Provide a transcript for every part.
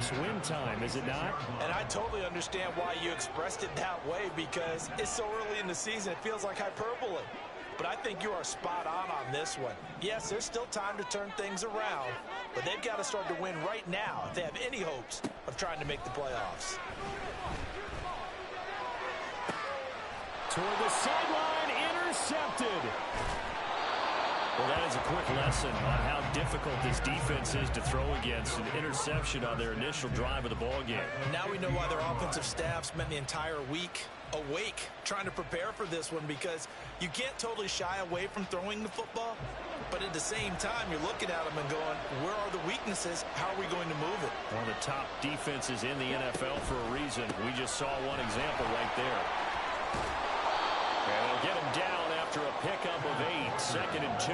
playoffs win time, is it not? And I totally understand why you expressed it that way, because it's so early in the season, it feels like hyperbole. But I think you are spot on this one. Yes, there's still time to turn things around, but they've got to start to win right now if they have any hopes of trying to make the playoffs. Toward the sideline, intercepted. Well, that is a quick lesson on how difficult this defense is to throw against. An interception on their initial drive of the ball game. Now we know why their offensive staff spent the entire week awake trying to prepare for this one, because you can't totally shy away from throwing the football, but at the same time you're looking at them and going, where are the weaknesses? How are we going to move it? One of the top defenses in the NFL for a reason. We just saw one example right there. And they'll get him down after a pickup of 8, 2nd and 2.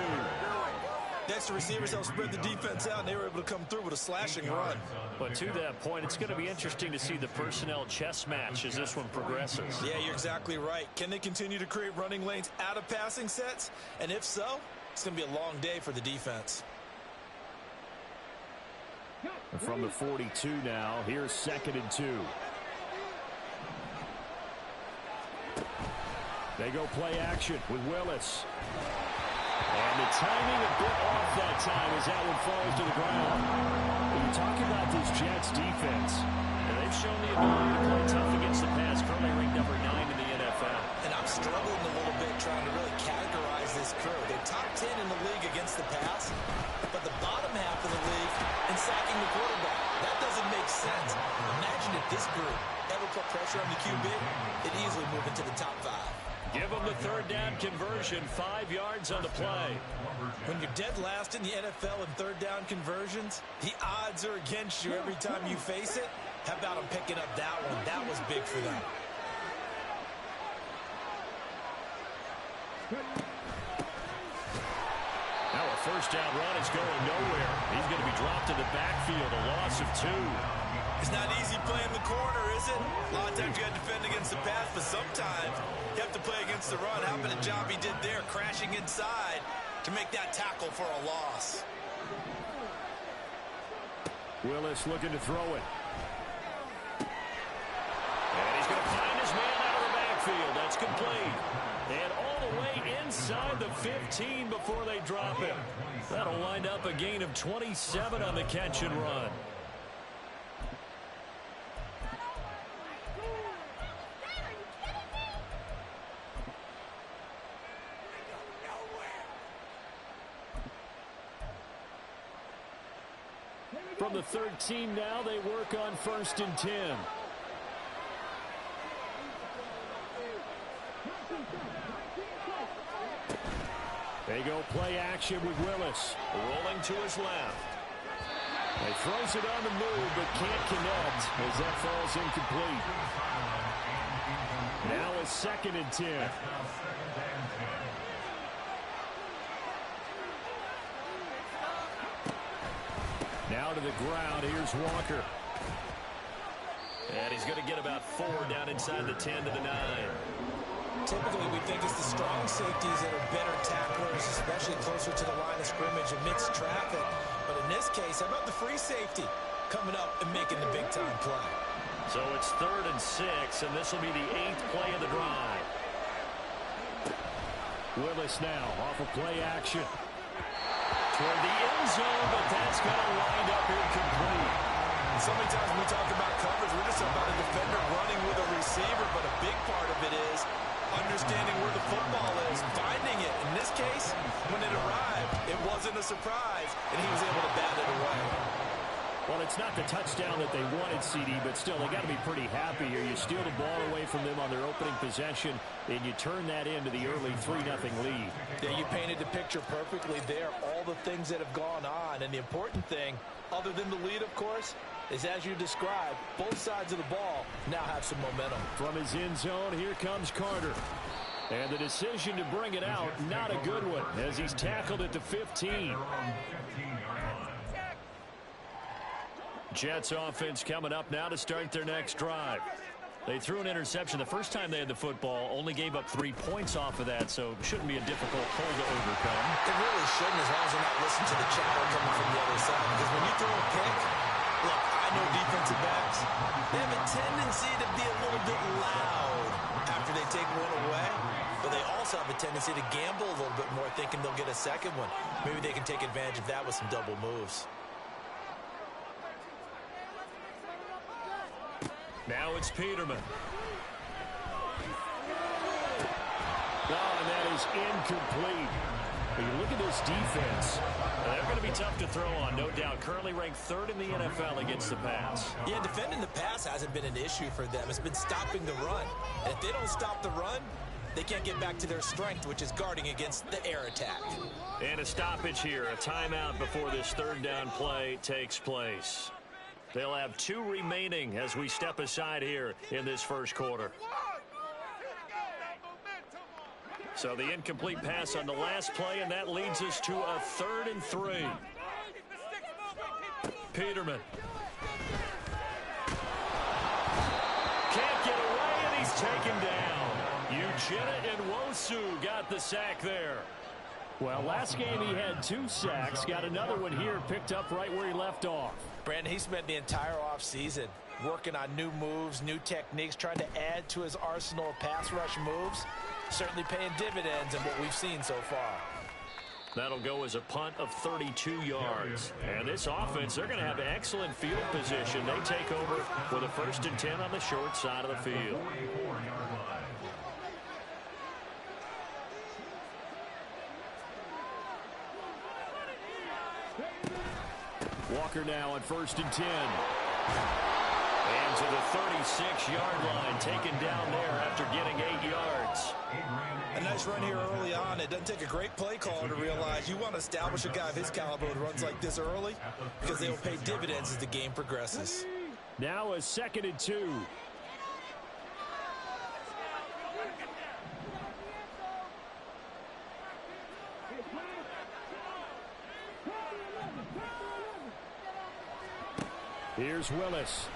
That's the receivers helped spread the defense out, and they were able to come through with a slashing run. But to that point, it's going to be interesting to see the personnel chess match as this one progresses. Yeah, you're exactly right. Can they continue to create running lanes out of passing sets? And if so, it's going to be a long day for the defense. And from the 42 now, here's 2nd and 2. They go play action with Willis. And the timing a bit off that time as that one falls to the ground. When you talk about this Jets defense, and they've shown the ability to play tough against the pass, currently ranked number 9 in the NFL. And I'm struggling a little bit trying to really categorize this crew. They're top 10 in the league against the pass, but the bottom half of the league in sacking the quarterback. That doesn't make sense. Imagine if this group ever put pressure on the QB, it'd easily move into the top 5. Give them the 3rd down conversion, 5 yards on the play. When you're dead last in the NFL in 3rd down conversions, the odds are against you every time you face it. How about them picking up that one? That was big for them. Now a 1st down run is going nowhere. He's going to be dropped in the backfield, a loss of 2. It's not easy playing the corner, is it? A lot of times you have to defend against the pass, but sometimes you have to play against the run. How about the job he did there, crashing inside to make that tackle for a loss? Willis looking to throw it. And he's going to find his man out of the backfield. That's complete. And all the way inside the 15 before they drop him. That'll wind up a gain of 27 on the catch and run. From the 13 now, they work on 1st and 10. They go play action with Willis. Rolling to his left. He throws it on the move, but can't connect as that falls incomplete. Now a 2nd and 10. Now to the ground. Here's Walker. And he's going to get about 4 down inside the 10 to the 9. Typically, we think it's the strong safeties that are better tacklers, especially closer to the line of scrimmage amidst traffic. But in this case, how about the free safety coming up and making the big-time play? So it's 3rd and 6, and this will be the 8th play of the drive. Willis now off of play action. Toward the end zone, but that's going to wind up incomplete. So many times when we talk about coverage, we're just about a defender running with a receiver, but a big part of it is understanding where the football is, finding it. In this case, when it arrived, it wasn't a surprise, and he was able to bat it away. Well, it's not the touchdown that they wanted, CD, but still, they got to be pretty happy here. You steal the ball away from them on their opening possession, and you turn that into the early 3-0 lead. Yeah, you painted the picture perfectly there, all the things that have gone on, and the important thing, other than the lead, of course, is as you described, both sides of the ball now have some momentum. From his end zone, here comes Carter. And the decision to bring it out, not a good one, as he's tackled at the 15. Jets offense coming up now to start their next drive. They threw an interception the first time they had the football, only gave up 3 points off of that, so shouldn't be a difficult hole to overcome. It really shouldn't, as long as you're not listening to the chatter coming from the other side, because when you throw a pick, look, I know defensive backs, they have a tendency to be a little bit loud after they take one away, but they also have a tendency to gamble a little bit more, thinking they'll get a second one. Maybe they can take advantage of that with some double moves. Now it's Peterman. And that is incomplete. But you look at this defense, they're going to be tough to throw on, no doubt. Currently ranked third in the NFL against the pass. Yeah, defending the pass hasn't been an issue for them. It's been stopping the run. And if they don't stop the run, they can't get back to their strength, which is guarding against the air attack. And a stoppage here, a timeout before this third down play takes place. They'll have 2 remaining as we step aside here in this first quarter. So the incomplete pass on the last play, and that leads us to a 3rd and 3. Peterman. Can't get away, and he's taken down. Uchenna and Nwosu got the sack there. Well, last game he had 2 sacks. Got another one here, picked up right where he left off. Brandon, he spent the entire offseason working on new moves, new techniques, trying to add to his arsenal of pass rush moves. Certainly paying dividends in what we've seen so far. That'll go as a punt of 32 yards. And this offense, they're going to have excellent field position. They take over with a 1st and 10 on the short side of the field. Walker now on 1st and 10. And to the 36-yard line, taken down there after getting 8 yards. A nice run here early on. It doesn't take a great play caller to realize you want to establish a guy of his caliber who runs like this early, because they will pay dividends as the game progresses. Now a 2nd and 2. Here's Willis.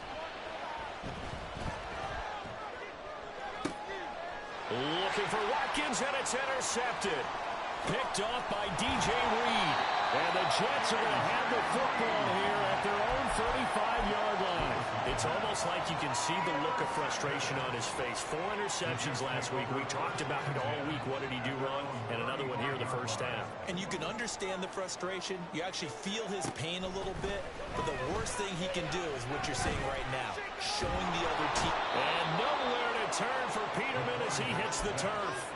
Looking for Watkins, and it's intercepted. Picked off by DJ Reed. And the Jets are going to have the football here at their own 35-yard line. It's almost like you can see the look of frustration on his face. 4 interceptions last week. We talked about it all week. What did he do wrong? And another one here in the first half. And you can understand the frustration. You actually feel his pain a little bit. But the worst thing he can do is what you're seeing right now, showing the other team. And nowhere to turn for Peterman as he hits the turf.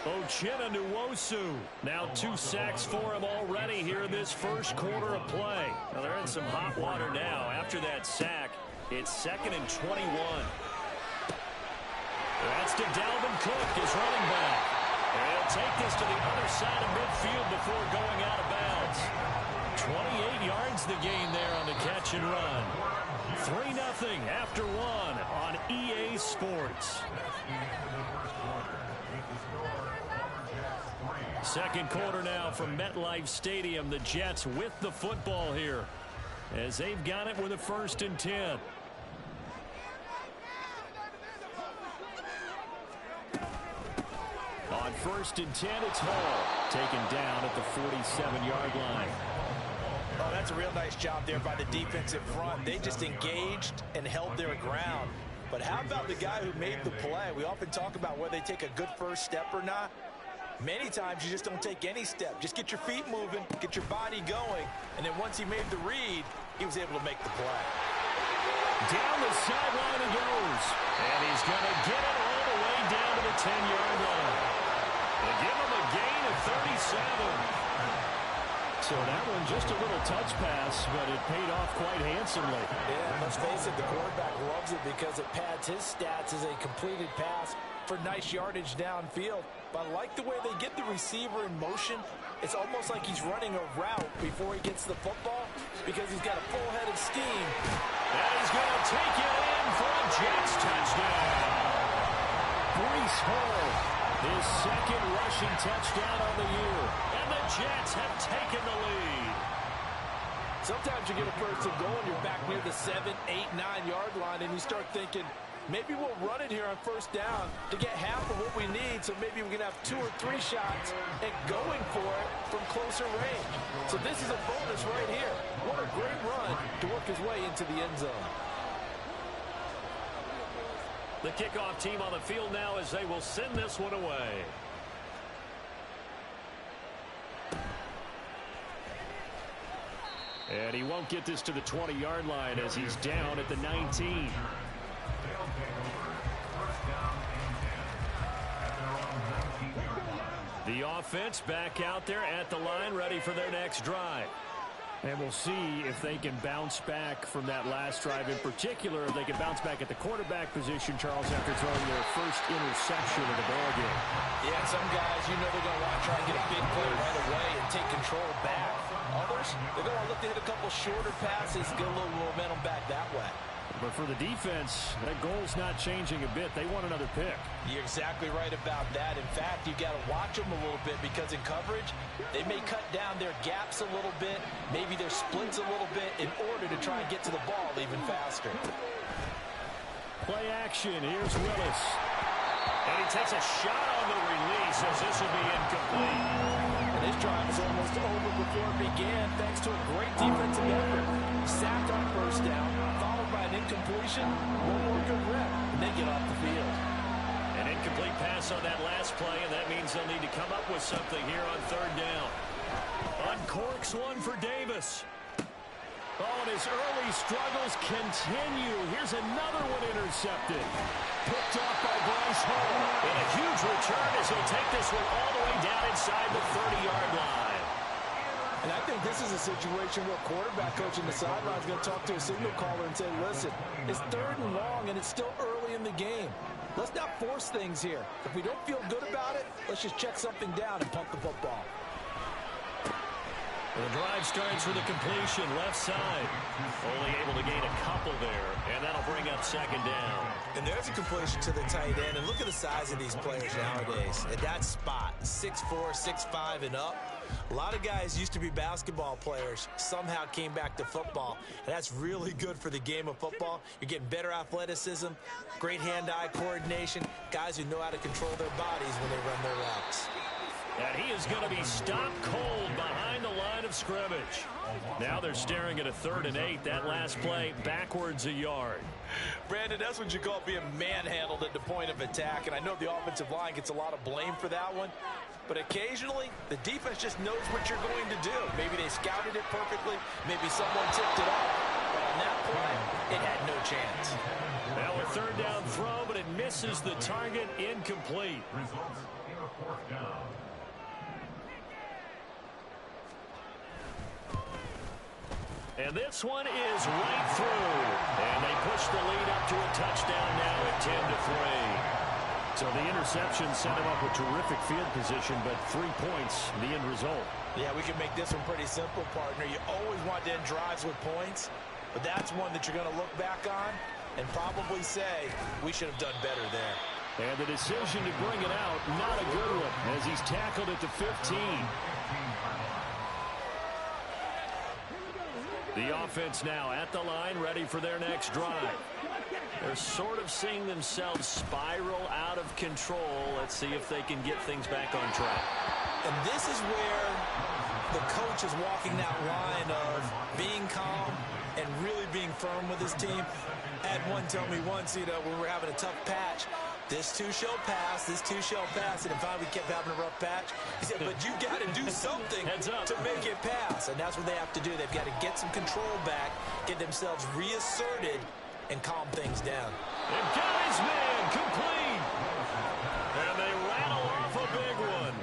Uchenna and Nwosu. Now 2 sacks for him already here in this first quarter of play. Now they're in some hot water now. After that sack, it's 2nd and 21. That's to Dalvin Cook, his running back. And he'll take this to the other side of midfield before going out of bounds. 28 yards the gain there on the catch and run. 3-0 after 1 on EA Sports. Second quarter now from MetLife Stadium. The Jets with the football here as they've got it with a 1st and 10. On 1st and 10, it's Hall. Taken down at the 47-yard line. Oh, that's a real nice job there by the defensive front. They just engaged and held their ground. But how about the guy who made the play? We often talk about whether they take a good first step or not. Many times you just don't take any step. Just get your feet moving, get your body going, and then once he made the read, he was able to make the play. Down the sideline he goes. And he's going to get it all the way down to the 10-yard line. They give him a gain of 37. So that one just a little touch pass, but it paid off quite handsomely. Yeah, let's face it, the quarterback loves it because it pads his stats as a completed pass for nice yardage downfield. But I like the way they get the receiver in motion. It's almost like he's running a route before he gets the football because he's got a full head of steam. And he's going to take it in for a Jets touchdown. Breece Hall, his 2nd rushing touchdown of the year. And the Jets have taken the lead. Sometimes you get a 1st and goal and you're back near the 7, 8, 9-yard line and you start thinking, Maybe we'll run it here on first down to get half of what we need, so maybe we can have 2 or 3 shots and going for it from closer range. So this is a bonus right here. What a great run to work his way into the end zone. The kickoff team on the field now as they will send this one away. And he won't get this to the 20-yard line as he's down at the 19. The offense back out there at the line, ready for their next drive. And we'll see if they can bounce back from that last drive. In particular, if they can bounce back at the quarterback position, Charles, after throwing their first interception of the ballgame. Yeah, some guys, you know they're going to want to try and get a big play right away and take control back. Others, they're going to look to hit a couple shorter passes, get a little momentum back that way. But for the defense, that goal's not changing a bit. They want another pick. You're exactly right about that. In fact, you've got to watch them a little bit because in coverage, they may cut down their gaps a little bit, maybe their splits a little bit in order to try and get to the ball even faster. Play action. Here's Willis. And he takes a shot on the release as this will be incomplete. And this drive was almost over before it began thanks to a great defensive effort. Sacked on first down, followed by an incompletion, one more good rep, and they get off the field. An incomplete pass on that last play, and that means they'll need to come up with something here on third down. Uncorks one for Davis. Oh, and his early struggles continue. Here's another one intercepted. Picked off by Bryce Hall. And a huge return as he'll take this one all the way down inside the 30-yard line. And I think this is a situation where quarterback coach in the sideline is going to talk to a signal caller and say, listen, it's third and long, and it's still early in the game. Let's not force things here. If we don't feel good about it, let's just check something down and punt the football. The drive starts with a completion left side. Only able to gain a couple there, and that'll bring up second down. And there's a completion to the tight end. And look at the size of these players nowadays. At that spot, 6'4", 6'5", and up. A lot of guys used to be basketball players, somehow came back to football. And that's really good for the game of football. You're getting better athleticism, great hand-eye coordination, guys who know how to control their bodies when they run their routes. And he is going to be stopped cold behind the line of scrimmage. Now they're staring at a 3rd and 8. That last play backwards a yard. Brandon, that's what you call being manhandled at the point of attack. And I know the offensive line gets a lot of blame for that one. But occasionally, the defense just knows what you're going to do. Maybe they scouted it perfectly. Maybe someone tipped it off. But on that play, it had no chance. Now a 3rd down throw, but it misses the target. Incomplete. And this one is right through. And they push the lead up to a touchdown now at 10-3. So the interception set him up with terrific field position, but 3 points, the end result. Yeah, we can make this one pretty simple, partner. You always want to end drives with points, but that's one that you're going to look back on and probably say, we should have done better there. And the decision to bring it out, not a good one, as he's tackled at the 15. The offense now at the line, ready for their next drive. They're sort of seeing themselves spiral out of control. Let's see if they can get things back on track. And this is where the coach is walking that line of being calm and really being firm with his team. I had one tell me once, when we were having a tough patch, this too shall pass, this too shall pass. And if we kept having a rough patch, he said, but you got to do something to make it pass. And that's what they have to do. They've got to get some control back, get themselves reasserted, and calm things down. And got his man complete. And they rattle off a big one.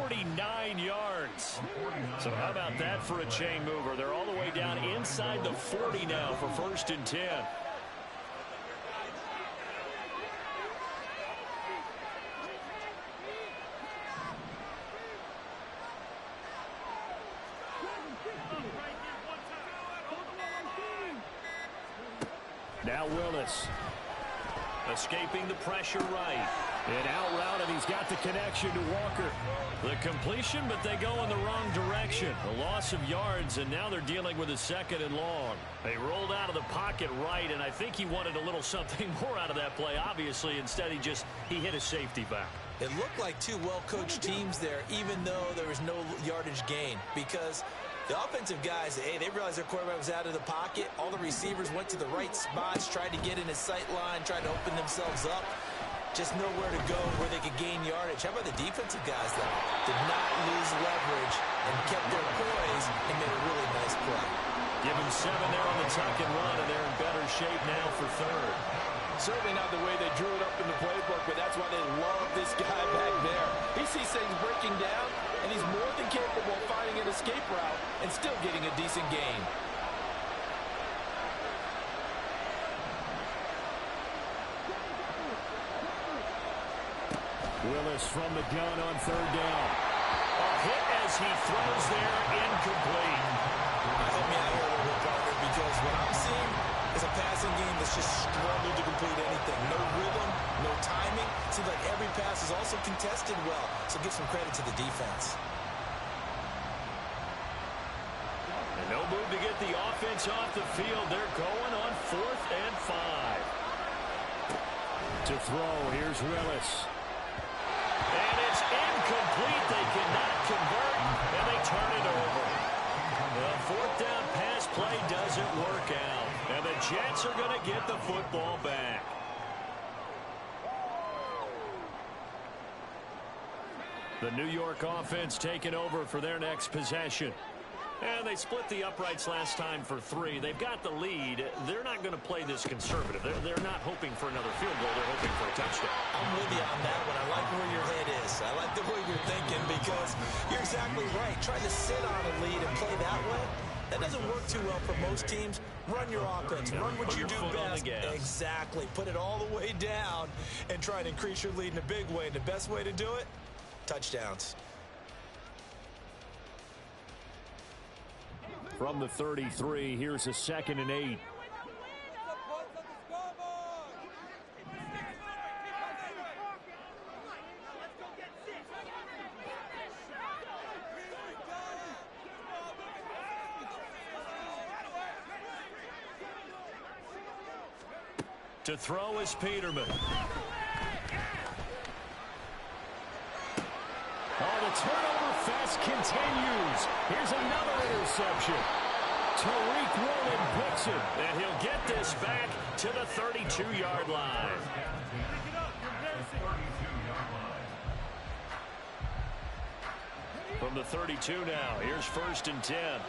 49 yards. So how about that for a chain mover? They're all the way down inside the 40 now for 1st and 10. Now Willis, escaping the pressure right. An out route, and he's got the connection to Walker. The completion, but they go in the wrong direction. A loss of yards, and now they're dealing with a 2nd and long. They rolled out of the pocket right, and I think he wanted a little something more out of that play, obviously. Instead, he hit a safety back. It looked like two well-coached teams there, even though there was no yardage gain, because the offensive guys, hey, they realized their quarterback was out of the pocket. All the receivers went to the right spots, tried to get in his sight line, tried to open themselves up. Just nowhere to go where they could gain yardage. How about the defensive guys, though? Did not lose leverage and kept their poise and made a really nice play. Give him 7 there on the tuck and run, and they're in better shape now for 3rd. Certainly not the way they drew it up in the playbook, but that's why they love this guy back there. He sees things breaking down, and he's more than capable of finding an escape route and still getting a decent gain. Willis from the gun on 3rd down. A hit as he throws there, incomplete. Help me out here a little bit, partner, because what I'm seeing is a passing game that's just struggled to complete anything. No rhythm, no timing. Seems like every pass is also contested well, so give some credit to the defense. And no move to get the offense off the field. They're going on 4th and 5. To throw, here's Willis. And it's incomplete. They cannot convert, and they turn it over. The 4th down pass play doesn't work out, and the Jets are going to get the football back. The New York offense taking over for their next possession. And they split the uprights last time for 3. They've got the lead. They're not going to play this conservative. They're not hoping for another field goal. They're hoping for a touchdown. I'm with you on that one. I like where your head is. I like the way you're thinking because you're exactly right. Trying to sit on a lead and play that way, that doesn't work too well for most teams. Run your offense. Run what you do best. Exactly. Put it all the way down and try and increase your lead in a big way. And the best way to do it, touchdowns. From the 33, here's a 2nd and 8. To throw is Peterman. Oh, the turnover fest continues. Here's another interception. Tariq Woolen picks it, and he'll get this back to the 32-yard line. From the 32 now, here's 1st and 10.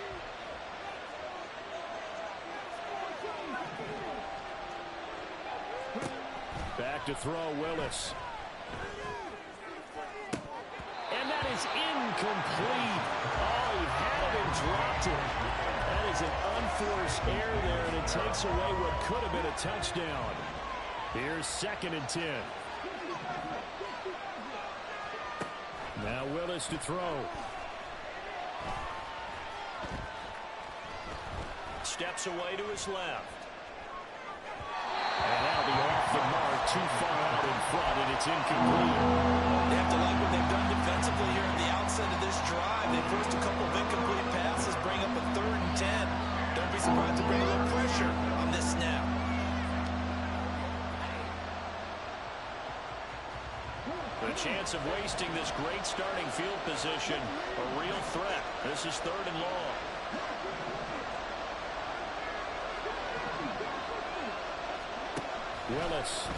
Back to throw, Willis. And that is incomplete. Oh, he had it and dropped it. That is an unforced error there, and it takes away what could have been a touchdown. Here's 2nd and 10. Now Willis to throw. Steps away to his left. And that'll be off the mark, too far out in front, and it's incomplete. They have to like what they've done defensively here at the outset of this drive. They forced a couple of incomplete passes, bring up a 3rd and 10. Don't be surprised to bring a little pressure on this snap. The chance of wasting this great starting field position, a real threat. This is 3rd and long. Willis.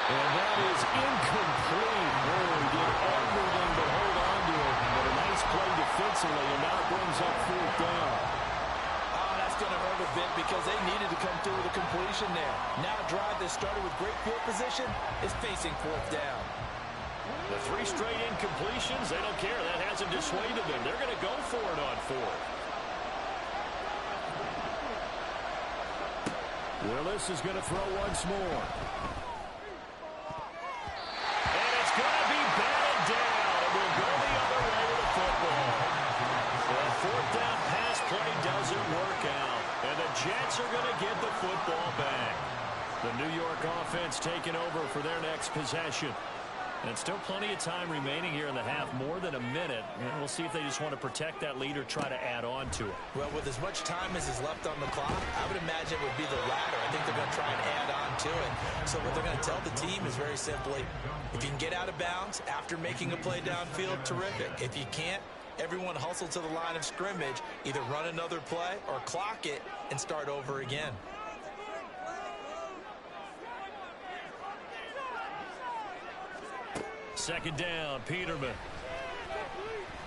And that is incomplete. Oh, he did everything but hold on to it. But a nice play defensively, and now it brings up 4th down. Oh, that's going to hurt a bit because they needed to come through with a completion there. Now a drive that started with great field position is facing 4th down. The 3 straight incompletions, they don't care. That hasn't dissuaded them. They're going to go for it on 4th. Willis is going to throw once more. And it's going to be batted down. And we'll go the other way with the football. The 4th down pass play doesn't work out. And the Jets are going to get the football back. The New York offense taking over for their next possession. And still plenty of time remaining here in the half, more than a minute. And we'll see if they just want to protect that lead or try to add on to it. Well, with as much time as is left on the clock, I would imagine it would be the latter. I think they're going to try and add on to it. So what they're going to tell the team is very simply, if you can get out of bounds after making a play downfield, terrific. If you can't, everyone hustle to the line of scrimmage, either run another play or clock it and start over again. Second down, Peterman.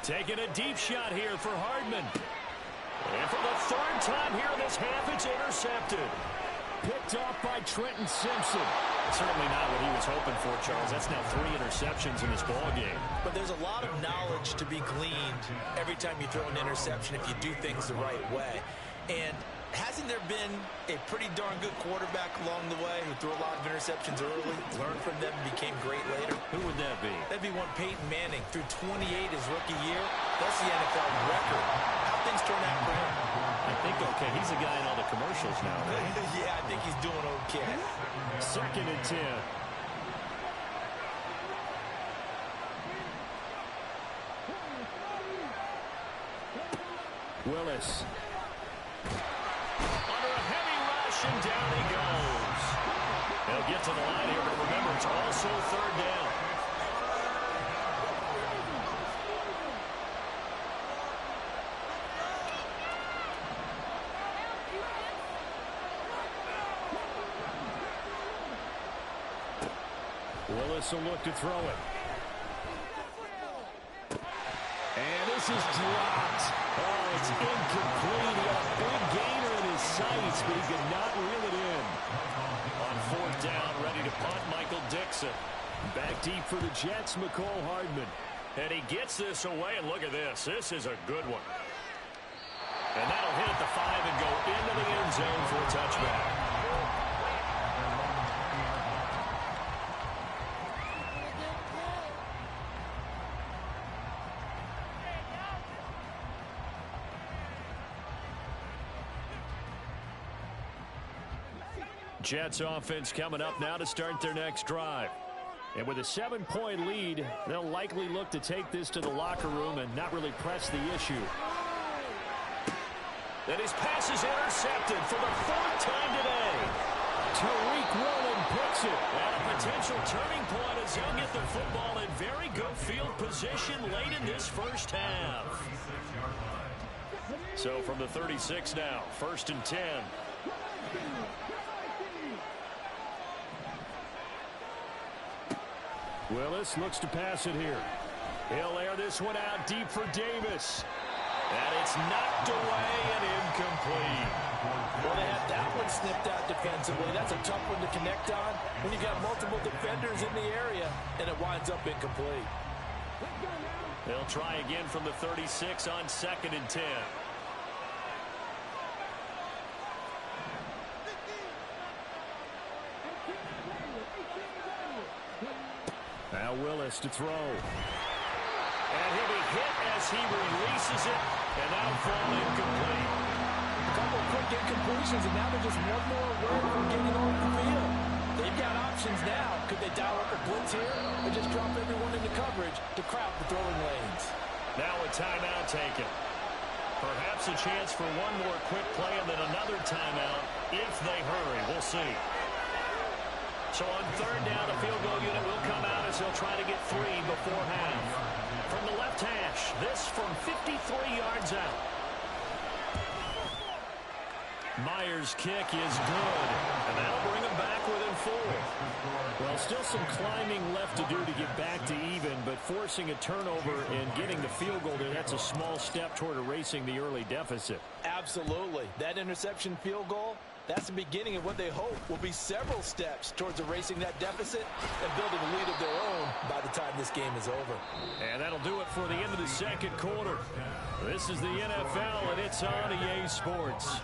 Taking a deep shot here for Hardman. And for the third time here in this half, it's intercepted. Picked off by Trenton Simpson. Certainly not what he was hoping for, Charles. That's now 3 interceptions in this ballgame. But there's a lot of knowledge to be gleaned every time you throw an interception if you do things the right way. And hasn't there been a pretty darn good quarterback along the way who threw a lot of interceptions early, learned from them, and became great later? Who would that be? That'd be one Peyton Manning. Threw 28 his rookie year. That's the NFL record. How things turn out for him? I think, okay, he's a guy in all the commercials now, right? Yeah, I think he's doing okay. Second and 10. Willis. Under a heavy rush, and down he goes. They'll get to the line here, but remember, it's also third down. Willis will look to throw it. And this is dropped. Oh, it's incomplete. He had a big gainer in his sights, but he could not reel it in. On fourth down, ready to punt, Michael Dixon. Back deep for the Jets, McCole Hardman. And he gets this away, and look at this. This is a good one. And that'll hit at the 5 and go into the end zone for a touchback. Jets offense coming up now to start their next drive. And with a 7-point lead, they'll likely look to take this to the locker room and not really press the issue. And his pass is intercepted for the 4th time today. Tariq Woolen picks it. And a potential turning point as they'll get the football in very good field position late in this first half. So from the 36 now, 1st and 10. Willis looks to pass it here. He'll air this one out deep for Davis. And it's knocked away and incomplete. Well, they had that one snipped out defensively. That's a tough one to connect on when you've got multiple defenders in the area, and it winds up incomplete. They'll try again from the 36 on 2nd and 10. Now Willis to throw. And he'll be hit as he releases it, and that'll fall incomplete. A couple of quick incompletions, and now they're just one more away from getting on the field. They've got options now. Could they dial up a blitz here or just drop everyone into coverage to crowd the throwing lanes? Now a timeout taken. Perhaps a chance for one more quick play and then another timeout if they hurry. We'll see. So on 3rd down, the field goal unit will come out as they'll try to get 3 before half. From the left hash, this from 53 yards out. Myers' kick is good, and that'll bring him back within 4. Well, still some climbing left to do to get back to even, but forcing a turnover and getting the field goal there, that's a small step toward erasing the early deficit. Absolutely. That interception field goal, that's the beginning of what they hope will be several steps towards erasing that deficit and building a lead of their own by the time this game is over. And that'll do it for the end of the second quarter. This is the NFL, and it's on EA Sports.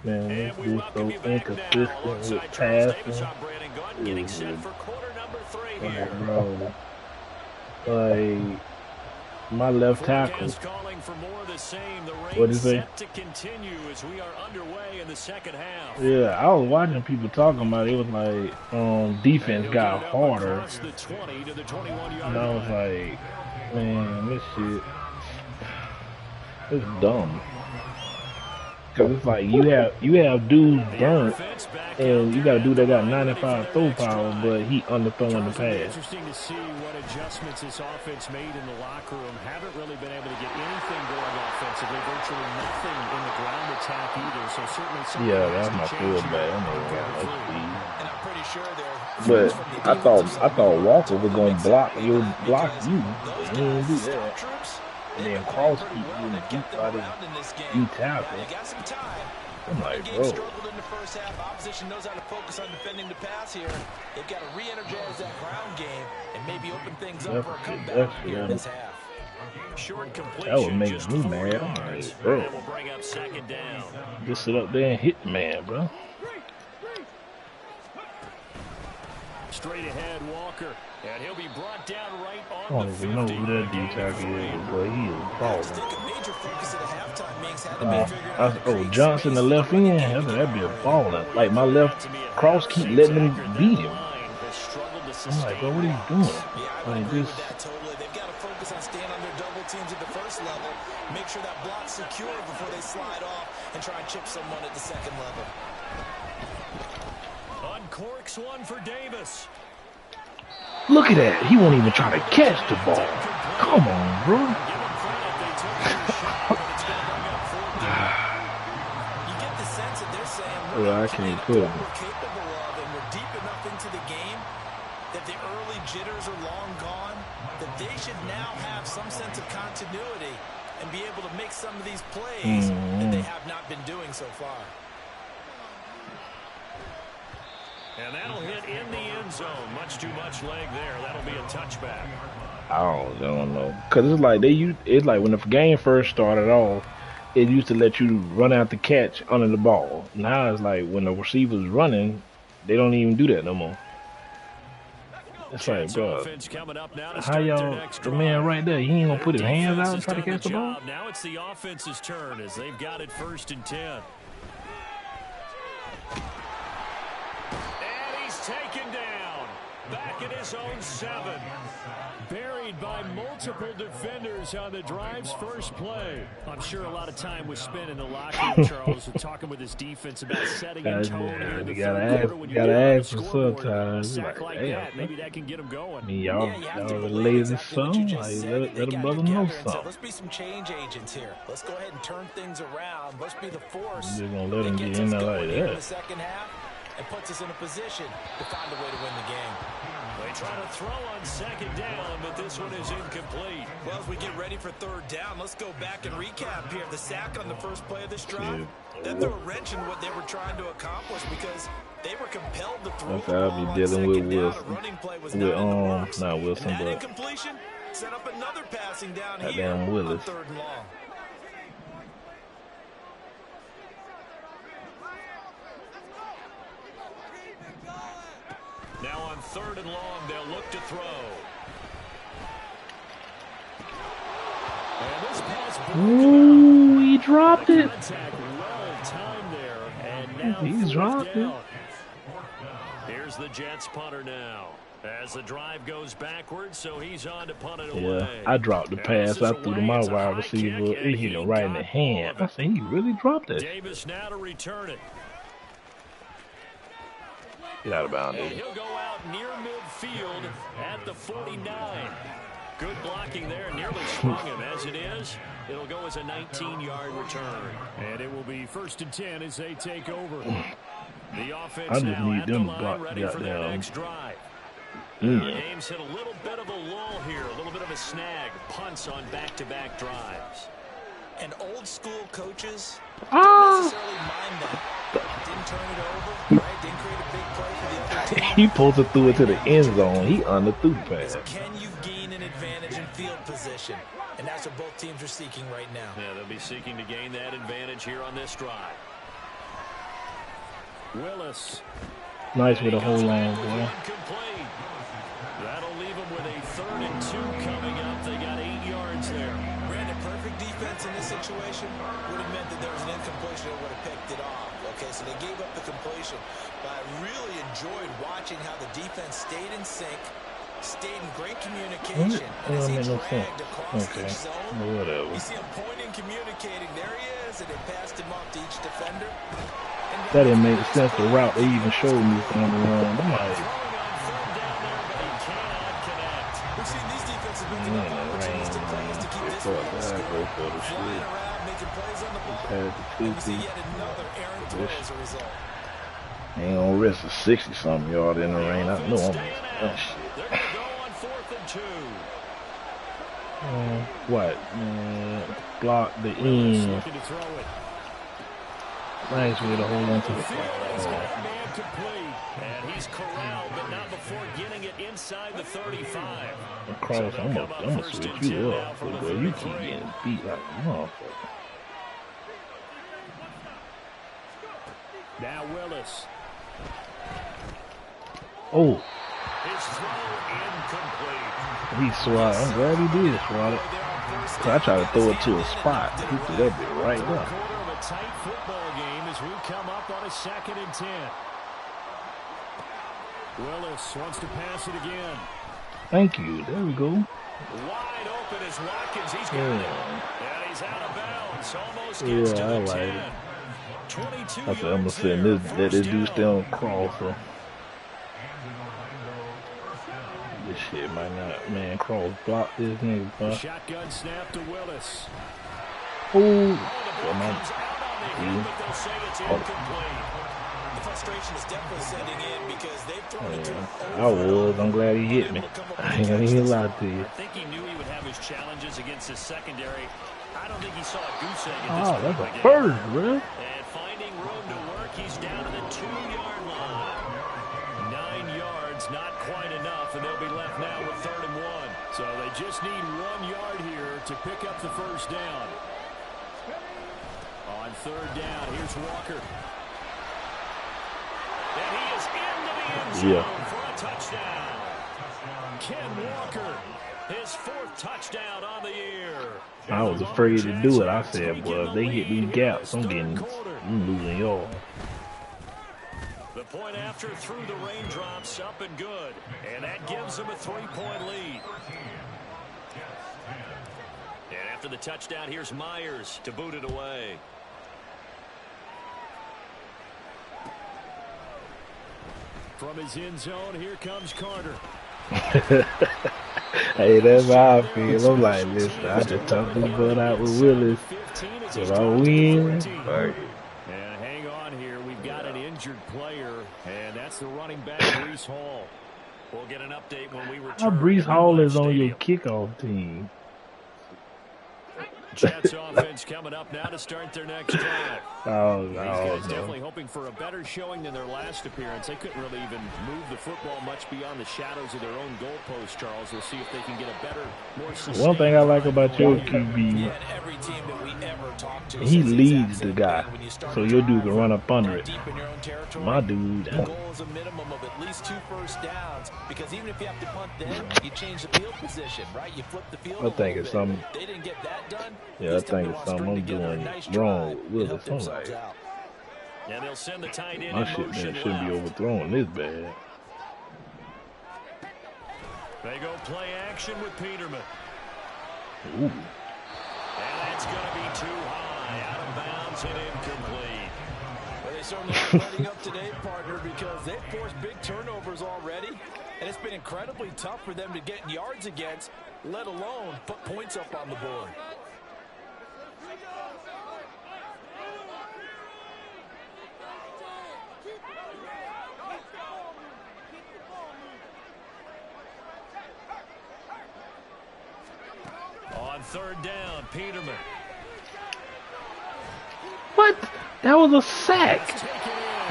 Man, this And we dude's welcome so you back now inconsistent with alongside Charles Davis. passing. I'm Brandon Gunn, getting set for quarter number 3 here. Like, bro, like, my left tackle. Forecast calling for more of the same. The What'd rain you say? set to continue as we are underway in the second half. Yeah, I was watching people talking about it. It was like, defense got harder. The 20 to the 21-yard And I was like, man, this shit, it's dumb. Cause it's like you have dudes burnt, and you got a dude that got 95 throw power, but he underthrowing the pass. Interesting to see what adjustments this offense made in the locker room. Haven't really been able to get anything going offensively. Virtually nothing in the ground attack either. So certainly something. Yeah, that's my fullback. I know that much speed. And I'm pretty sure they're But I thought Walker was gonna block you, but he didn't do that. And then Cross keep getting deep out of you tackle. I'm like, bro. Struggled in the first half. Opposition knows how to focus on defending the pass here. They've got to re-energize that ground game and maybe open things up for a comeback here in this half. Short That would make just me 4 mad. I'm yards. like, bro. And we'll bring up second down. Just sit up there and hit the man, bro. Straight ahead, Walker. And he'll be brought down right I on don't the even know 50. who that D tackle is, but he is balling. Johnson, the left end, that'd be a baller. Like, my left cross keep letting him beat him. I'm like, bro, what are you doing? Like, this. They've got to focus on staying on their double teams at the first level. Make sure that block's secure before they slide off and try and chip someone at the second level. Uncorks one for Davis. Look at that. He won't even try to catch the ball. Come on, bro. You get the sense that they're saying I can't put him. we're capable of, and we're deep enough into the game that the early jitters are long gone, that they should now have some sense of continuity and be able to make some of these plays that they have not been doing so far. And that'll hit in the end zone. Much too much leg there. That'll be a touchback. I don't know. Because it's like it's like when the game first started off, it used to let you run out the catch under the ball. Now it's like when the receiver's running, they don't even do that no more. It's like, bro, how y'all, the man right there, he ain't gonna put his hands out and try to catch the ball? Now it's the offense's turn as they've got it 1st and 10. And he's taken down. Back in his own 7. Buried by multiple defenders on the drive's first play. I'm sure a lot of time was spent in the locker room, Charles, talking with his defense about setting a tone here in the third quarter. When you ask for sometimes. Sack like that, maybe that can get him going. I mean, y'all relate this song. Like, let a brother know something. Let's be some change agents here. Let's go ahead and turn things around. Let's be the force. They're gonna let him get in there like that. In the second half, and puts us in a position to find a way to win the game. They try to throw on 2nd down, but this one is incomplete. Well, as we get ready for 3rd down, let's go back and recap here. The sack on the first play of this drive, that threw a wrench in what they were trying to accomplish because they were compelled to throw the ball on 2nd down. A running play was not in the works. Not Wilson, and that but incompletion set up another passing down that here damn Willis. on 3rd and long. Now on 3rd and long, they'll look to throw. And this pass ooh, he dropped it. well timed there, and now He's dropped it. Here's the Jets punter now. As the drive goes backwards, so he's on to punt it away. Yeah, I dropped the pass. I threw to my wide receiver. It hit him right in the hand. I said, he really dropped it. Davis now to return it. Get out of bounds. And he'll go out near midfield at the 49. Good blocking there. Nearly swung him. As it is, it'll go as a 19-yard return. And it will be 1st and 10 as they take over. The offense now at the line, ready for their next drive. The game's hit a little bit of a lull here, a little bit of a snag. Punts on back-to-back drives. And old school coaches don't necessarily mind that. Didn't turn it over, right? Didn't create a big play for the other team. He pulls it through it to the end zone. He underthrew the pass. Can you gain an advantage in field position? And that's what both teams are seeking right now. Yeah, they'll be seeking to gain that advantage here on this drive. Willis. Nice with a hold on, boy. That'll leave them with a 3rd and 2 coming up. They got 8 yards there. Brandon, perfect defense in this situation would have meant that there was an incompletion that would have picked it off. Okay, so they gave up the completion. But I really enjoyed watching how the defense stayed in sync, stayed in great communication. And as he dragged across each zone, whatever. you see him pointing, communicating. There he is, and they passed him off to each defender. That didn't make sense. The route they even showed me from the run. I'm like, we've seen these defenses picking up opportunistic plays to keep this one in score. Flying around, making plays on the ball. And we see yet another errant throw as a result. Ain't gonna risk a 60-something yard in the rain. I know I'm that shit. They're going to go on 4th and 2. What? Block the end. Looking to throw it. Nice way to hold on to the Complete. And he's corralled, but not before getting it inside the 35. Cross, I'm gonna switch you up, boy. You keep getting beat like a motherfucker. Now Willis. Oh. His throw incomplete. He swat. I'm glad he did swat it. I tried to throw it to a spot. He threw that bit right there. Quarter of a tight football game as we come up on a 2nd and 10. Willis wants to pass it again. Thank you. There we go. Wide open is Watkins. He's got it. And he's out of bounds. Almost gets to the 10. 22 I said I'm gonna send this. Let this dude stay on Cross. This shit might not, man. Cross block this nigga, bro. Shotgun snap to Willis. Oh, The frustration is definitely setting in because they've thrown it to him. I'm glad he hit me. I ain't gonna even lie to you. I think he knew he would have his challenges against his secondary. I don't think he saw a goose egg at Oh, this that's a first, bro. And finding room to work, he's down to the 2-yard line. 9 yards, not quite enough, and they'll be left now with 3rd and 1. So they just need 1 yard here to pick up the first down. On 3rd down, here's Walker. And he is into the end zone for a touchdown. Ken Walker, his 4th touchdown on the year. I was afraid to do it. I said, boy, if they hit these gaps, I'm losing y'all. The point after through the raindrops, up and good. And that gives them a 3-point lead. And after the touchdown, here's Myers to boot it away. From his end zone, here comes Carter. Hey, that's how I feel. I'm like, listen, I just toughed this butt out with Willis. So I win. Fuck it. And hang on here. We've got an injured player, and that's the running back, Breece Hall. We'll get an update when we return. How Breece Hall is on your kickoff team? Jets offense coming up now to start their next drive. Oh, These guys definitely hoping for a better showing than their last appearance. They couldn't really even move the football much beyond the shadows of their own goalpost, Charles. We'll see if they can get a better, more sustained. One thing I like about your QB, he leads the guy, so your dude can run up under it. My dude, the goal is a minimum of at least 2 first downs, because even if you have to punt then, you change the field position, right? You flip the field. I think it's something. They didn't get that done. Yeah, I think it's something I'm doing wrong with Willis. I'm like, and they'll send the tight end my in shit motion shouldn't be overthrown this bad. They go play action with Peterman. Ooh. And that's going to be too high, out of bounds and incomplete. Well, they certainly aren't letting up today, partner, because they've forced big turnovers already, and it's been incredibly tough for them to get yards against, let alone put points up on the board. On 3rd down, Peterman. What? That was a sack.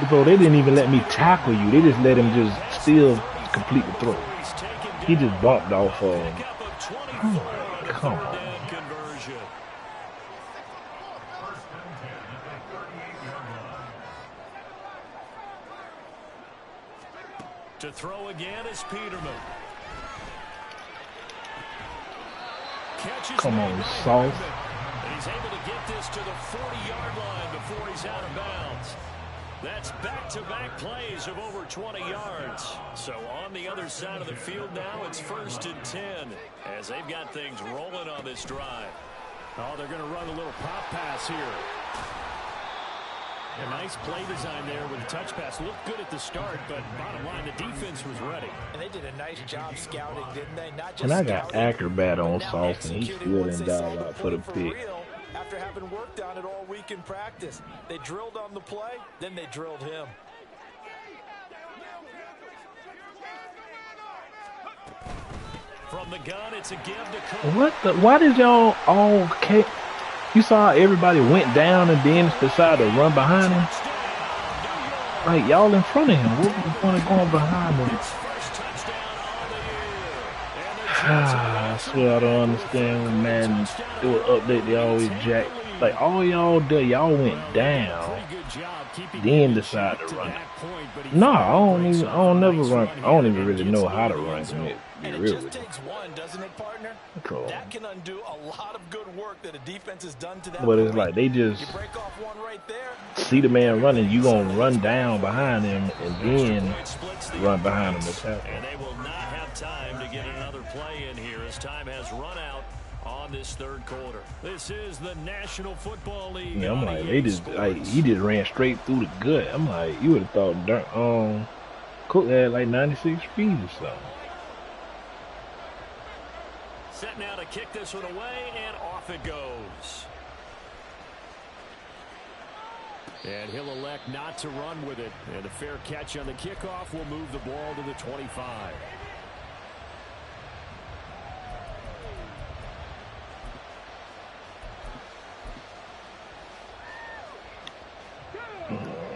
Bro, they didn't even let me tackle you. They just let him just still complete the throw. He just bumped off of him. Oh, come on. To throw again is Peterman. Catches Come made on, by Sauce. Hartman. And he's able to get this to the 40-yard line before he's out of bounds. That's back-to-back plays of over 20 yards. So on the other side of the field now, it's 1st and 10 as they've got things rolling on this drive. Oh, they're going to run a little pop pass here. A nice play design there with a touch pass. Looked good at the start, but bottom line, the defense was ready. And they did a nice job scouting, didn't they? Not just And I got scouting, Acrobat on but now Sauce, and he executing still once didn't they saw dial the out for the play pick. real after having worked on it all week in practice. They drilled on the play, then they drilled him. From the gun, it's a give to Cook. What the? Why did y'all all? You saw everybody went down and then decided to run behind him. Like y'all in front of him. What was the point of going behind him? I swear I don't understand when Madden do an update. They always jack. Like all y'all did, y'all went down, then decide to run. No, I don't never run. I don't even really know how to run. And it just takes one, doesn't it, partner? Cool. That can undo a lot of good work that a defense has done to that. But it's like they just you break off one right there. See the man running, you gonna run down behind him and then run behind him. And they will not have time to get another play in here as time has run out on this third quarter. This is the National Football League. Yeah, I'm like he just ran straight through the gut. I'm like, you would have thought Cook had like 96 speed or something. Set now to kick this one away, and off it goes. And he'll elect not to run with it. And a fair catch on the kickoff will move the ball to the 25.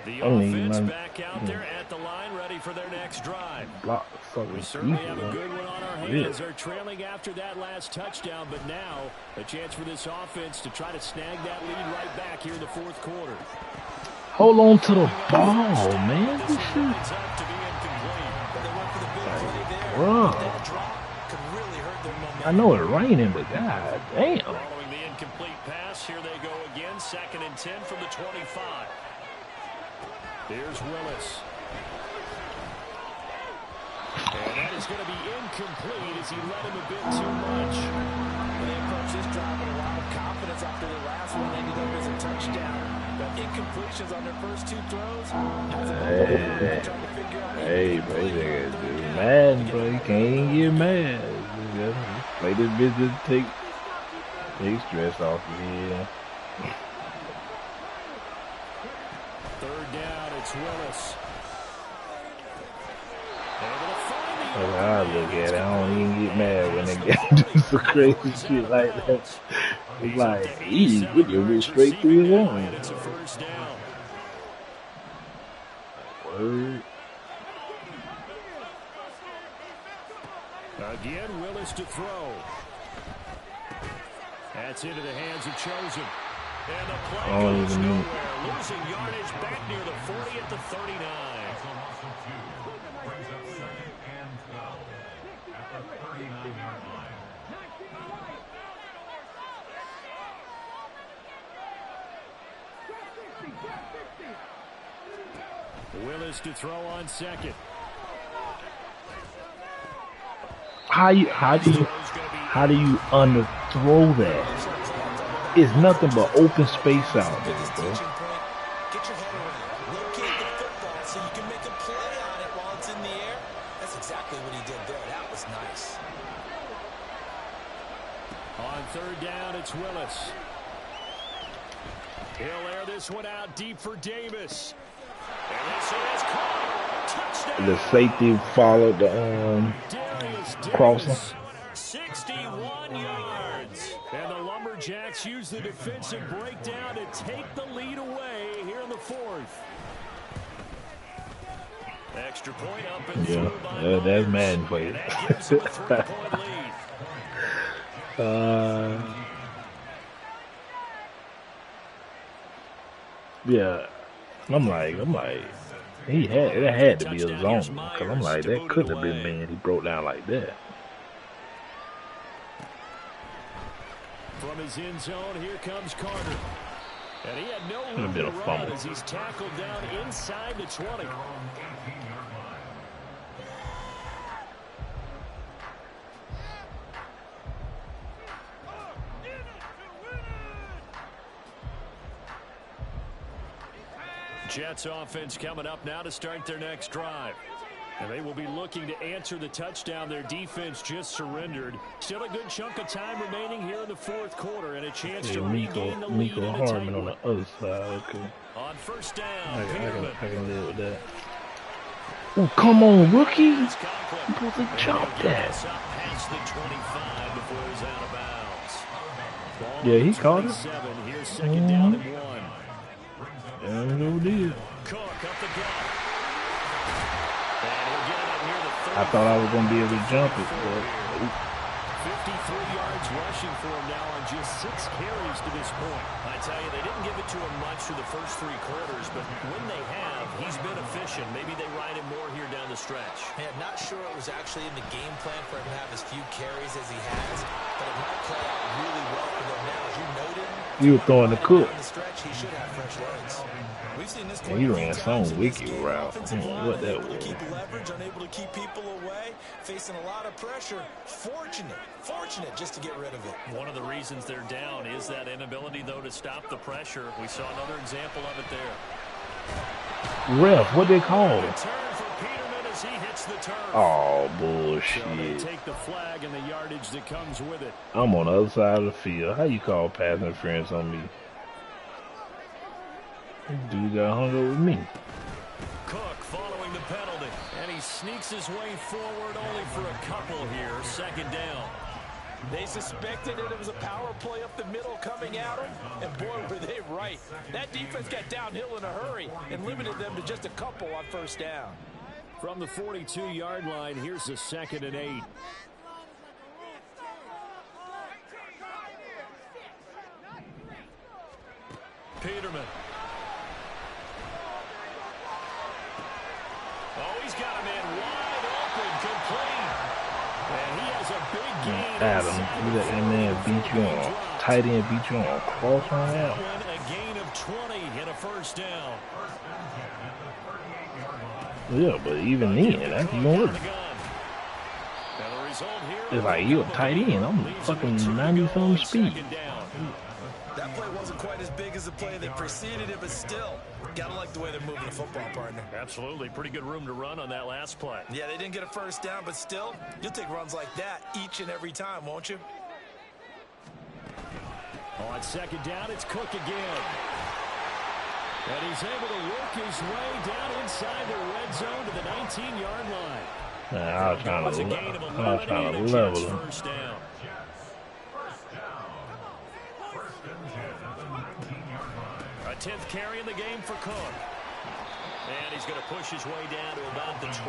The offense back out there at the line, ready for their next drive. We certainly have a good one on our hands. They're trailing after that last touchdown, but now a chance for this offense to try to snag that lead right back here in the fourth quarter. Hold on to the ball, man. This shit. I know it's raining, but god damn. Following the incomplete pass, here they go again. 2nd and 10 from the 25. Here's Willis. And that is going to be incomplete as he led him a bit too much. They approached this drive with a lot of confidence after the last one ended up as a touchdown. But incompletions on their first 2 throws hasn't been trying to figure out. Hey, bro, dude, mad, bro. You can't get mad. Play this business, take stress off of here. Third down, it's Willis. I look at it. I don't even get mad when they get do some crazy shit like that. It's like, easy, we just went straight through his arm. It's a first down. Word. Again, Willis to throw. That's into the hands of Chosen. And the play goes nowhere. Losing yardage back near the 40 at the 39. Willis to throw on 2nd. How do you underthrow that? It's nothing but open space out there, bro. Get your head around it. Locate the football so you can make a play on it while it's in the air. That's exactly what he did there. That was nice. On 3rd down, it's Willis. He'll air this one out deep for Davis. And this is caught. Touchdown. The safety followed the crossing. 61 yards. And the Lumberjacks use the defensive breakdown to take the lead away here in the 4th. Extra point up and through by that's Madden for you. That gives them a 3-point lead. Yeah. I'm like, It had to be a zone because I'm like that couldn't have been man. He broke down like that. From his end zone, here comes Carter. And he had no room to run as he's tackled down inside the 20. Jets offense coming up now to start their next drive. And they will be looking to answer the touchdown their defense just surrendered. Still a good chunk of time remaining here in the fourth quarter and a chance to regain the lead in a tight Harmon on the other side. Okay. On first down, I can live with that. Oh, come on, rookie! You're supposed to jump that. Yeah, he caught it. Here's second down and 1. Yeah, no deal. Cook up the gut. And we're getting it near the 30. I thought I was going to be able to jump it, but 53 yards rushing for him now on just 6 carries to this point. I tell you, they didn't give it to him much through the first 3 quarters, but when they have, he's been efficient. Maybe they ride him more here down the stretch. Yeah, not sure it was actually in the game plan for him to have as few carries as he has, but it might play out really well for them now. As you noted, you were throwing the Cook. down the stretch, he should have fresh legs. We've seen this he ran some wicked route. What that was. was. Keep leverage, unable to keep people away, facing a lot of pressure. Fortunate just to get rid of it. One of the reasons they're down is that inability, though, to stop the pressure. We saw another example of it there. Ref, what they call it? Return for Peterman as he hits the turf. Oh, bullshit. So they take the flag and the yardage that comes with it. I'm on the other side of the field. How you call pass interference on me? This dude got hung up with me. Cook following the penalty. And he sneaks his way forward only for a couple here. Second down. They suspected it was a power play up the middle coming at them, and boy, were they right. That defense got downhill in a hurry and limited them to just a couple on first down. From the 42-yard line, here's a 2nd and 8. Peterman. Oh, he's got a man wide open, complete. And he has a big gain. Adam, you let that man beat you on. Tight end beat you on. Cross on out. A gain of 20 and a first down. Yeah, but even then, that's you work. It's like you a tight end. I'm fucking 90-something speed. That play wasn't quite as big as the play that preceded it, but still, gotta like the way they're moving the football, partner. Absolutely. Pretty good room to run on that last play. Yeah, they didn't get a first down, but still, you'll take runs like that each and every time, won't you? On second down, it's Cook again. And he's able to work his way down inside the red zone to the 19-yard line. Man, I was trying to level him. First down. A 10th carry in the game for Cook. And he's going to push his way down to about the 12.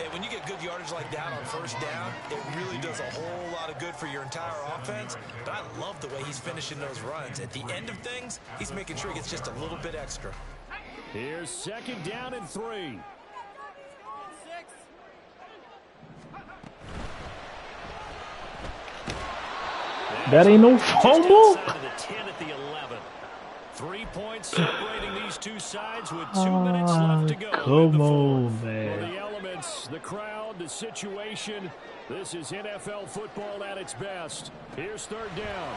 And when you get good yardage like that on first down, it really does a whole lot of good for your entire offense. But I love the way he's finishing those runs. At the end of things, he's making sure he gets just a little bit extra. Here's second down and 3. That ain't no fumble. 3 points separating these two sides with 2 minutes left to go. Come on, man. For the elements, the crowd, the situation, this is NFL football at its best. Here's third down.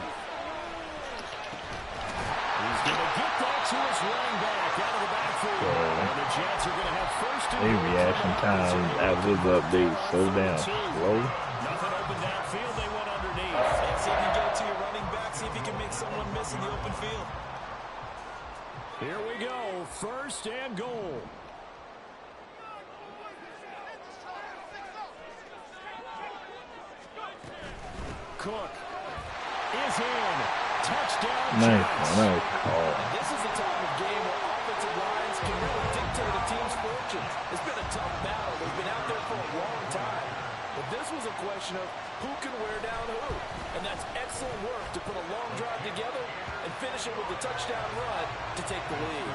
He's going to get that to his running back out of the backfield. And the Jets are going to have first and their reaction time after the update so damn slow. Nothing open downfield. They went underneath. Yeah, see if you can get it to your running back. See if you can make someone miss in the open field. Here we go. First and goal. Cook is in. Touchdown. Nice call. This is the time of game where offensive lines can really dictate a team's fortunes. It's been a tough battle. They've been out there for a long time. But this was a question of who can wear down who. And that's excellent work to put a long drive together and finish it with a touchdown run to take the lead.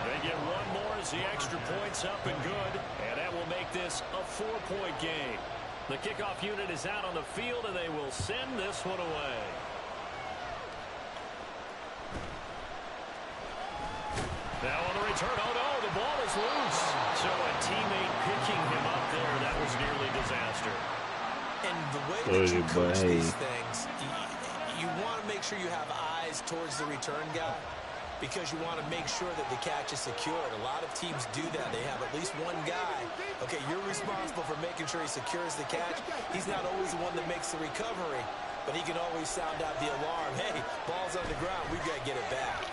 They get one more as the extra point's up and good. And that will make this a 4-point game. The kickoff unit is out on the field, and they will send this one away. Now on the return, oh no, the ball is loose. So a teammate picking him up there, that was nearly disaster. And the way that you coach these things, you want to make sure you have eyes towards the return guy because you want to make sure that the catch is secured. A lot of teams do that. They have at least one guy. Okay, you're responsible for making sure he secures the catch. He's not always the one that makes the recovery, but he can always sound out the alarm. Hey, ball's on the ground. We've got to get it back.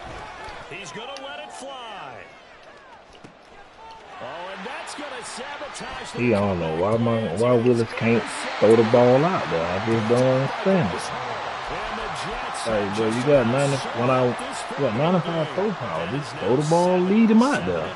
He's going to let it fly. Oh, and that's going to sabotage the I don't know why Willis can't throw the ball out there. I just don't understand it. Hey, bro, you got 95 throw power. Just throw the ball, lead him out there.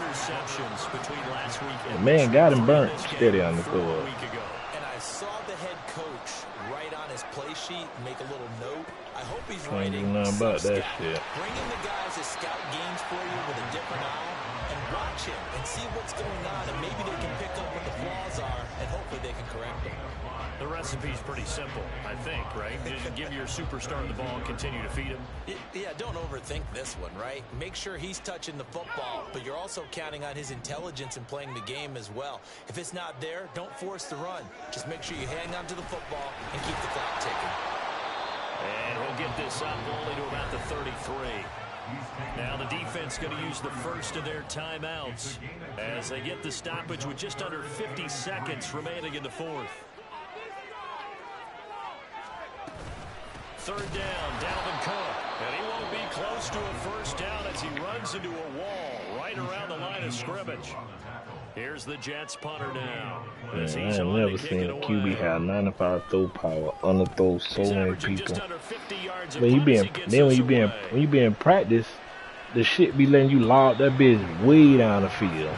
The man got him burnt steady on the throw. And I saw the head coach write on his play sheet, make a little note. I hope he's writing about that shit. Bring in the guys that scout games for you with a different eye and watch him and see what's going on, and maybe they can pick up what the flaws are, and hopefully they can correct them. The recipe's pretty simple, I think, right? Just give your superstar the ball and continue to feed him. Yeah, don't overthink this one, right? Make sure he's touching the football, but you're also counting on his intelligence in playing the game as well. If it's not there, don't force the run. Just make sure you hang on to the football and keep the clock ticking. And he'll get this up only to about the 33. Now the defense going to use the first of their timeouts as they get the stoppage with just under 50 seconds remaining in the fourth. Third down, Dalvin Cook. And he won't be close to a first down as he runs into a wall right around the line of scrimmage. Here's the Jets punter now. Man, I ain't never seen a QB have 95 throw power, underthrow so many people. But when you be in practice, the shit be letting you lob that bitch way down the field.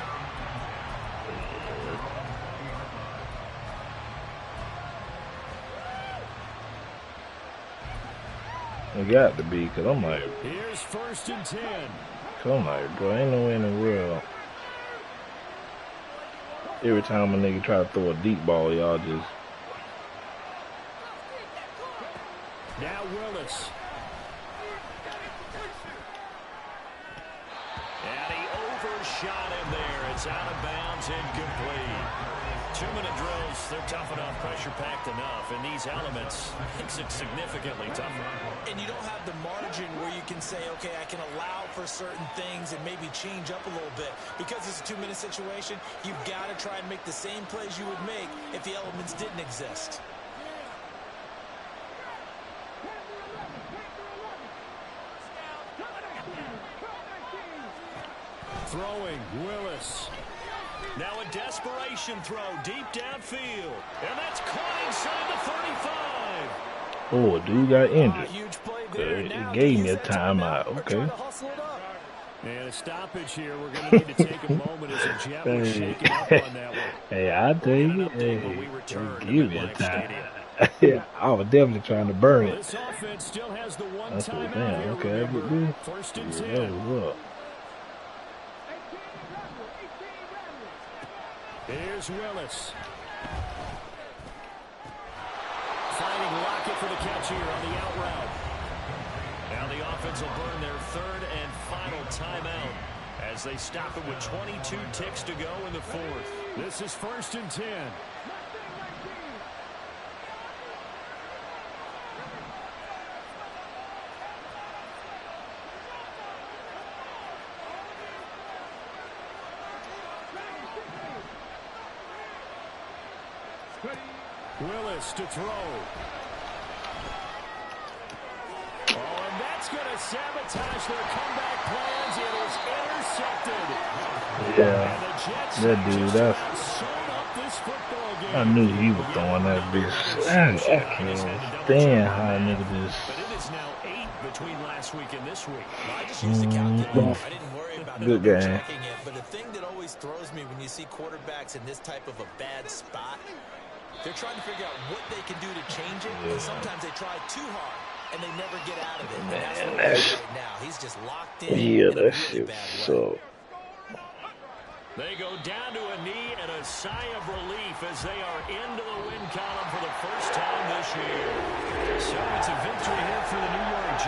It got to be, cause I'm like, here's 1st and 10. Cause I'm like, bro, ain't no way in the world. Every time a nigga try to throw a deep ball, y'all just. Now Willis. And he overshot him there. It's out of bounds, incomplete. 2-minute drills, they're tough enough, pressure-packed enough. And these elements makes it significantly tougher. And you don't have the margin where you can say, okay, I can allow for certain things and maybe change up a little bit. Because it's a 2-minute situation, you've got to try and make the same plays you would make if the elements didn't exist. Throwing, Willis. Now a desperation throw deep downfield. And that's caught inside the 35. Oh, dude got injured. It gave me a timeout. Okay. And a stoppage here. We're going to need to take a moment as a Jet was shaking up on that one. Hey, I tell you, hey, give me a time. Yeah, I was definitely trying to burn it. This offense still has the one That's what, timeout damn, here. okay, I get this. 1st and 10. That was up. Here's Willis. Finding Lockett for the catch here on the out route. Now the offense will burn their 3rd and final timeout as they stop it with 22 ticks to go in the 4th. This is 1st and 10. Willis to throw. Oh, and that's going to sabotage their comeback plans. It is intercepted. Yeah, that dude, I knew he was throwing that bitch. I can't stand how a nigga just. But it is now 8 between last week and this week. I just used to calculate. I didn't worry about Good game. checking it. But the thing that always throws me when you see quarterbacks in this type of a bad spot, they're trying to figure out what they can do to change it, and sometimes they try too hard, and they never get out of it. And that's what he's right now. He's just locked in. Yeah, in a that really shit bad way. so. They go down to a knee and a sigh of relief as they are into the win column for the first time this year. So it's a victory here for the New York Jets.